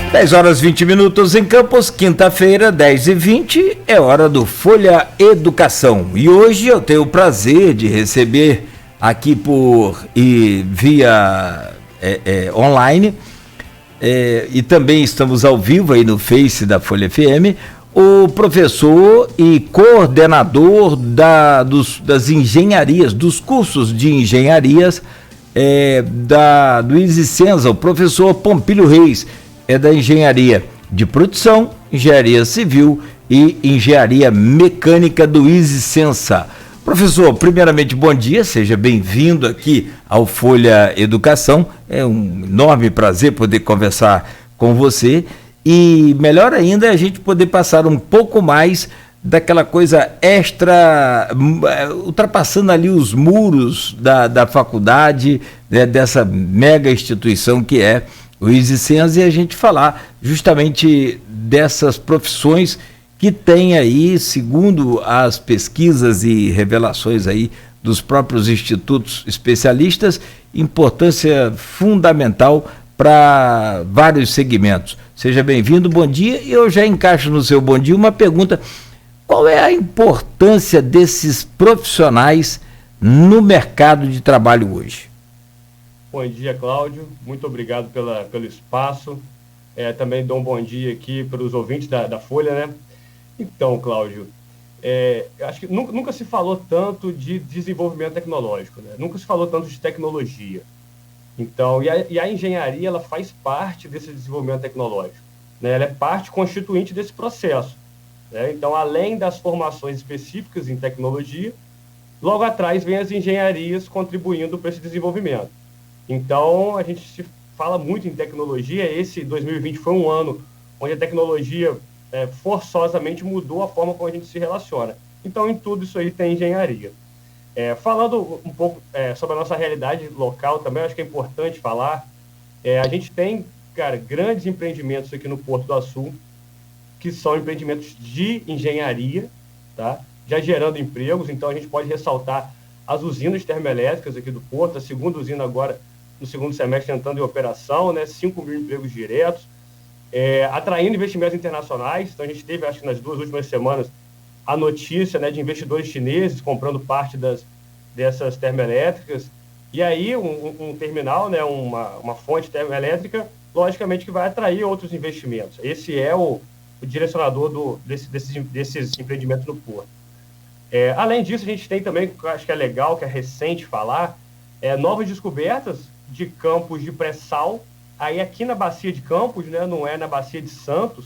10h20 em Campos, quinta-feira, 10h20, é hora do Folha Educação. E hoje eu tenho o prazer de receber aqui via online, e também estamos ao vivo aí no Face da Folha FM, o professor e coordenador das engenharias, dos cursos de engenharias do ISICENSA, o professor Pompílio Reis. É da Engenharia de Produção, Engenharia Civil e Engenharia Mecânica do ISICENSA. Professor, primeiramente, bom dia, seja bem-vindo aqui ao Folha Educação. É um enorme prazer poder conversar com você e melhor ainda é a gente poder passar um pouco mais daquela coisa extra, ultrapassando ali os muros da faculdade, né, dessa mega instituição que é o ISICENSA, e a gente falar justamente dessas profissões que tem aí, segundo as pesquisas e revelações aí dos próprios institutos especialistas, importância fundamental para vários segmentos. Seja bem-vindo, bom dia. E eu já encaixo no seu bom dia uma pergunta: qual é a importância desses profissionais no mercado de trabalho hoje? Bom dia, Cláudio. Muito obrigado pelo espaço. Também dou um bom dia aqui para os ouvintes da Folha, né? Então, Cláudio, acho que nunca se falou tanto de desenvolvimento tecnológico, né? Nunca se falou tanto de tecnologia. Então, e a engenharia, ela faz parte desse desenvolvimento tecnológico, né? Ela é parte constituinte desse processo, né? Então, além das formações específicas em tecnologia, logo atrás vem as engenharias contribuindo para esse desenvolvimento. Então, a gente se fala muito em tecnologia. Esse 2020 foi um ano onde a tecnologia forçosamente mudou a forma como a gente se relaciona. Então, em tudo isso aí tem engenharia. Falando um pouco sobre a nossa realidade local também, acho que é importante falar. A gente tem, grandes empreendimentos aqui no Porto do Açu, que são empreendimentos de engenharia, tá? Já gerando empregos. Então, a gente pode ressaltar as usinas termoelétricas aqui do Porto, a segunda usina agora, no segundo semestre, entrando em operação, né? 5 mil empregos diretos, atraindo investimentos internacionais. Então, a gente teve, acho que nas 2 últimas semanas, a notícia, né, de investidores chineses comprando parte dessas termoelétricas. E aí, um terminal, né, uma fonte termoelétrica, logicamente que vai atrair outros investimentos. Esse é o direcionador desses empreendimentos no Porto. Além disso, a gente tem também, que eu acho que é legal, que é recente falar, novas descobertas de campos de pré-sal, aí aqui na Bacia de Campos, né, não é na Bacia de Santos,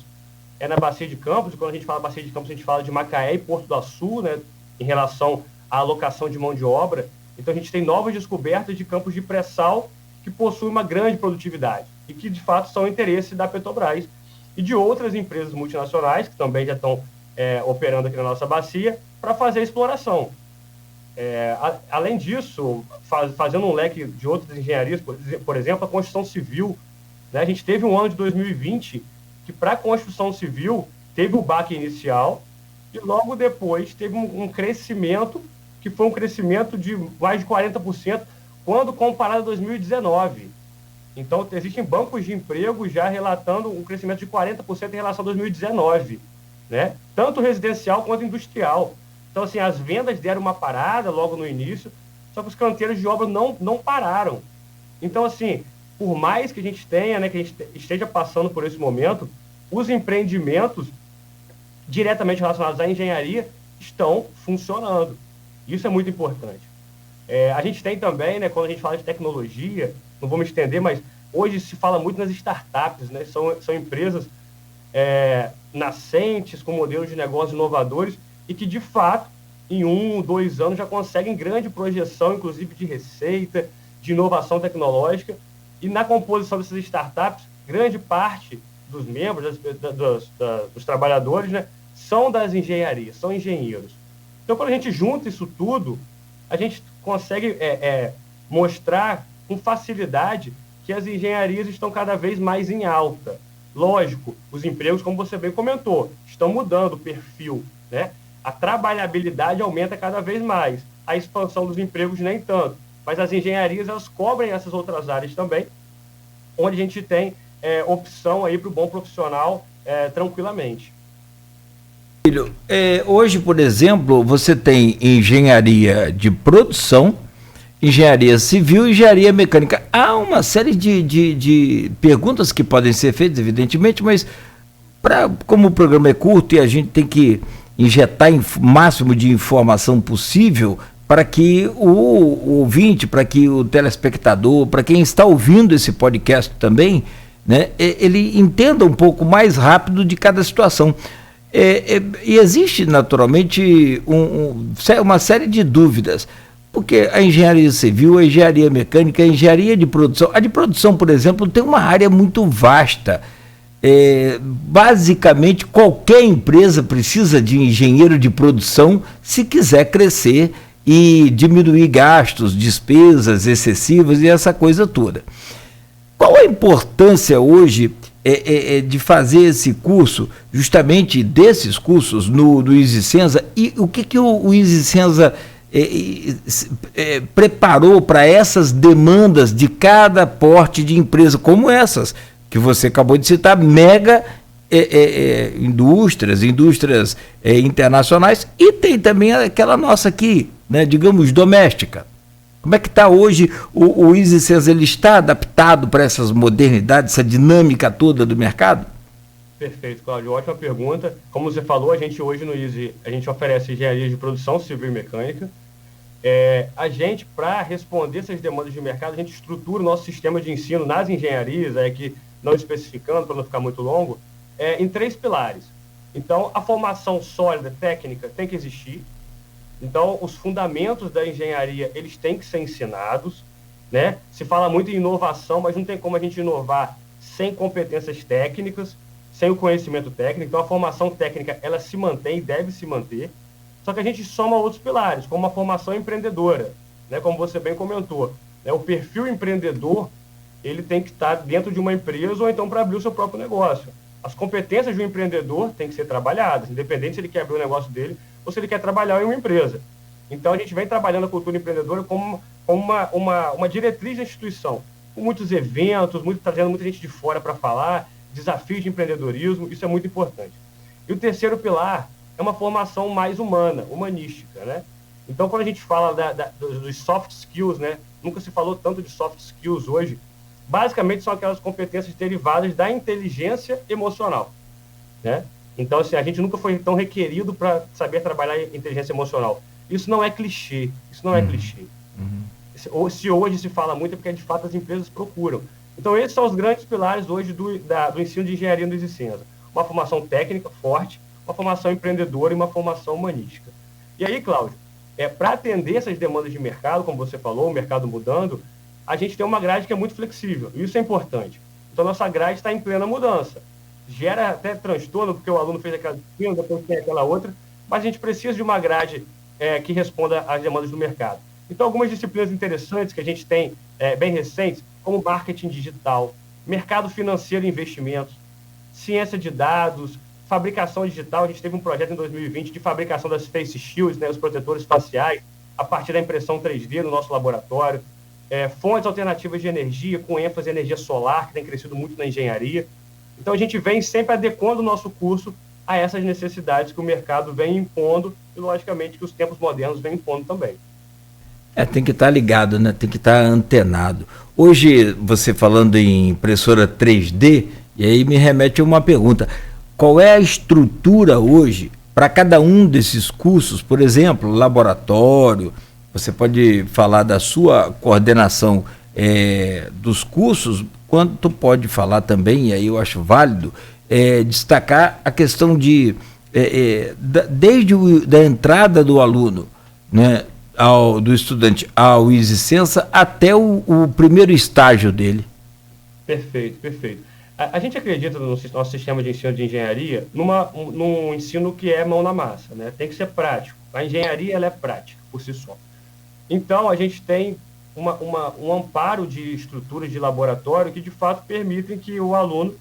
é na Bacia de Campos. E quando a gente fala Bacia de Campos, a gente fala de Macaé e Porto do Açu, né, em relação à alocação de mão de obra. Então, a gente tem novas descobertas de campos de pré-sal que possuem uma grande produtividade e que, de fato, são interesse da Petrobras e de outras empresas multinacionais que também já estão operando aqui na nossa bacia para fazer a exploração. Além disso, fazendo um leque de outras engenharias, por exemplo, a construção civil, né? A gente teve um ano de 2020 que, para a construção civil, teve o baque inicial e logo depois teve um crescimento, que foi um crescimento de mais de 40% quando comparado a 2019. Então, existem bancos de emprego já relatando um crescimento de 40% em relação a 2019, né? Tanto residencial quanto industrial. Então, assim, as vendas deram uma parada logo no início, só que os canteiros de obra não pararam. Então, assim, por mais que a gente tenha, né, que a gente esteja passando por esse momento, os empreendimentos diretamente relacionados à engenharia estão funcionando. Isso é muito importante. A gente tem também, né, quando a gente fala de tecnologia, não vou me estender, mas hoje se fala muito nas startups, né? São empresas nascentes, com modelos de negócio inovadores, e que, de fato, em 1, 2 anos já conseguem grande projeção, inclusive de receita, de inovação tecnológica. E na composição dessas startups, grande parte dos membros, dos trabalhadores, né, são das engenharias, são engenheiros. Então, quando a gente junta isso tudo, a gente consegue mostrar com facilidade que as engenharias estão cada vez mais em alta. Lógico, os empregos, como você bem comentou, estão mudando o perfil, né? A trabalhabilidade aumenta cada vez mais, a expansão dos empregos nem tanto, mas as engenharias, elas cobrem essas outras áreas também, onde a gente tem opção aí para o bom profissional tranquilamente. Hoje, por exemplo, você tem engenharia de produção, engenharia civil e engenharia mecânica. Há uma série de perguntas que podem ser feitas, evidentemente, mas como o programa é curto e a gente tem que injetar o máximo de informação possível para que o ouvinte, para que o telespectador, para quem está ouvindo esse podcast também, né, ele entenda um pouco mais rápido de cada situação. E existe, naturalmente, uma série de dúvidas, porque a engenharia civil, a engenharia mecânica, a engenharia de produção, a de produção, por exemplo, tem uma área muito vasta. Basicamente, qualquer empresa precisa de engenheiro de produção se quiser crescer e diminuir gastos, despesas excessivas e essa coisa toda. Qual a importância hoje de fazer esse curso, justamente desses cursos no EasySenza, e o que o EasySenza preparou para essas demandas de cada porte de empresa, como essas que você acabou de citar, mega indústrias internacionais, e tem também aquela nossa aqui, né, digamos, doméstica. Como é que está hoje o EasySenza? Ele está adaptado para essas modernidades, essa dinâmica toda do mercado? Perfeito, Cláudio. Ótima pergunta. Como você falou, a gente hoje no Easy, a gente oferece engenharia de produção civil e mecânica. A gente, para responder essas demandas de mercado, a gente estrutura o nosso sistema de ensino nas engenharias, que não especificando, para não ficar muito longo, em 3 pilares. Então, a formação sólida, técnica, tem que existir. Então, os fundamentos da engenharia, eles têm que ser ensinados, né? Se fala muito em inovação, mas não tem como a gente inovar sem competências técnicas, sem o conhecimento técnico. Então, a formação técnica, ela se mantém e deve se manter. Só que a gente soma outros pilares, como a formação empreendedora, né? Como você bem comentou, né? O perfil empreendedor, ele tem que estar dentro de uma empresa ou então para abrir o seu próprio negócio. As competências de um empreendedor têm que ser trabalhadas, independente se ele quer abrir o negócio dele ou se ele quer trabalhar em uma empresa. Então, a gente vem trabalhando a cultura empreendedora como uma diretriz da instituição, com muitos eventos, trazendo muita gente de fora para falar, desafios de empreendedorismo, isso é muito importante. E o terceiro pilar é uma formação mais humana, humanística, né? Então, quando a gente fala dos soft skills, né, nunca se falou tanto de soft skills hoje, basicamente são aquelas competências derivadas da inteligência emocional, né? Então, assim, a gente nunca foi tão requerido para saber trabalhar em inteligência emocional. Isso não é clichê, isso não é clichê. Se hoje se fala muito é porque, de fato, as empresas procuram. Então, esses são os grandes pilares hoje do ensino de engenharia no EasySenza. Uma formação técnica forte, uma formação empreendedora e uma formação humanística. E aí, Cláudio, para atender essas demandas de mercado, como você falou, o mercado mudando, a gente tem uma grade que é muito flexível, e isso é importante. Então, nossa grade está em plena mudança. Gera até transtorno, porque o aluno fez aquela disciplina, depois tem aquela outra, mas a gente precisa de uma grade que responda às demandas do mercado. Então, algumas disciplinas interessantes que a gente tem, bem recentes, como marketing digital, mercado financeiro e investimentos, ciência de dados, fabricação digital. A gente teve um projeto em 2020 de fabricação das face shields, né, os protetores faciais, a partir da impressão 3D no nosso laboratório. Fontes alternativas de energia, com ênfase em energia solar, que tem crescido muito na engenharia. Então, a gente vem sempre adequando o nosso curso a essas necessidades que o mercado vem impondo e, logicamente, que os tempos modernos vêm impondo também. Tem que estar ligado, né? Tem que estar antenado. Hoje, você falando em impressora 3D, e aí me remete a uma pergunta. Qual é a estrutura hoje para cada um desses cursos? Por exemplo, laboratório, você pode falar da sua coordenação dos cursos, quanto pode falar também, e aí eu acho válido, destacar a questão de, desde da entrada do aluno, né, do estudante ao EasySenza até o primeiro estágio dele. Perfeito, perfeito. A gente acredita no nosso sistema de ensino de engenharia num ensino que é mão na massa, né? Tem que ser prático. A engenharia, ela é prática por si só. Então, a gente tem um amparo de estruturas de laboratório que, de fato, permitem que o aluno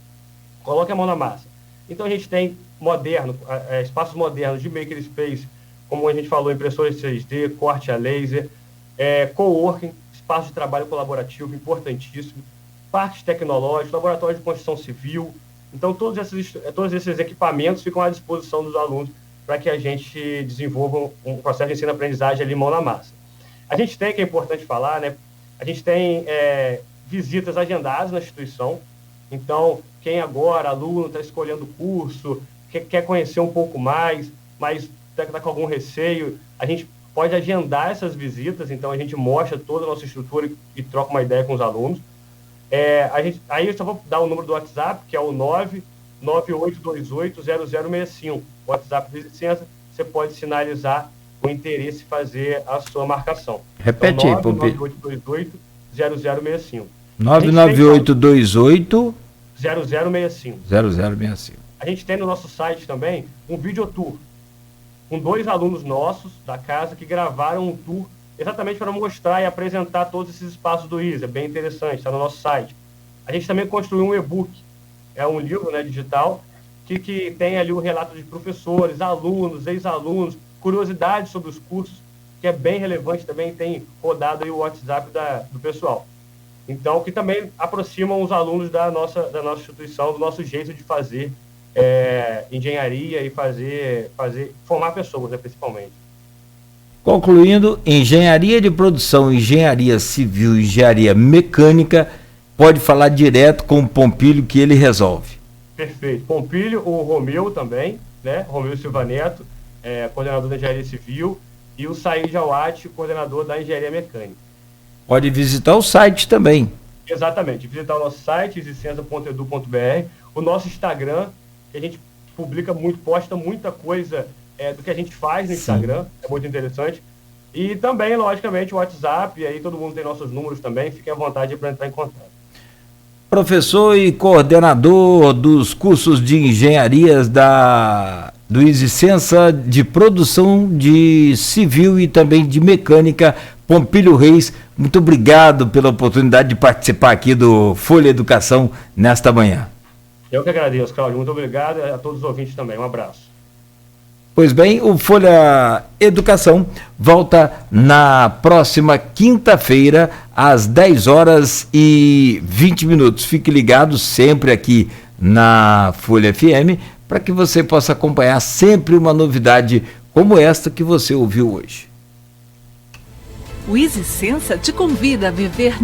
coloque a mão na massa. Então, a gente tem espaços modernos de makerspace, como a gente falou, impressores 3D, corte a laser, coworking, espaço de trabalho colaborativo, importantíssimo. parques tecnológicos, laboratórios de construção civil. Então, todos esses equipamentos ficam à disposição dos alunos para que a gente desenvolva um processo de ensino-aprendizagem ali, mão na massa. A gente tem, que é importante falar, né? A gente tem visitas agendadas na instituição. Então, quem agora, aluno, está escolhendo o curso, quer conhecer um pouco mais, mas está com algum receio, a gente pode agendar essas visitas. Então, a gente mostra toda a nossa estrutura e troca uma ideia com os alunos. Aí eu só vou dar o número do WhatsApp, que é o 998280065. O WhatsApp do Licença, você pode sinalizar o interesse em fazer a sua marcação. Repete aí, Pompilho. 998280065. 99828 0065. 0065. A gente tem no nosso site também um videotour com 2 alunos nossos da casa que gravaram um tour exatamente para mostrar e apresentar todos esses espaços do ISA. É bem interessante, está no nosso site. A gente também construiu um e-book, é um livro, né, digital, que tem ali o relato de professores, alunos, ex-alunos, curiosidades sobre os cursos, que é bem relevante, também tem rodado aí o WhatsApp do pessoal. Então, que também aproximam os alunos da nossa instituição, do nosso jeito de fazer engenharia e formar pessoas, né, principalmente. Concluindo, engenharia de produção, engenharia civil, engenharia mecânica, pode falar direto com o Pompilho que ele resolve. Perfeito. Pompilho, o Romeu também, né? Romeu Silva Neto, coordenador da engenharia civil, e o Said Jawad, coordenador da engenharia mecânica. Pode visitar o site também. Exatamente. Visitar o nosso site, licença.edu.br, o nosso Instagram, que a gente posta muita coisa do que a gente faz no Instagram, é muito interessante. E também, logicamente, o WhatsApp, e aí todo mundo tem nossos números também, fiquem à vontade para entrar em contato. Professor e coordenador dos cursos de engenharias do Licença de Produção de Civil e também de Mecânica, Pompilho Reis, muito obrigado pela oportunidade de participar aqui do Folha Educação nesta manhã. Eu que agradeço, Cláudio. Muito obrigado a todos os ouvintes também. Um abraço. Pois bem, o Folha Educação volta na próxima quinta-feira, às 10h20. Fique ligado sempre aqui na Folha FM, para que você possa acompanhar sempre uma novidade como esta que você ouviu hoje. O Licença te convida a viver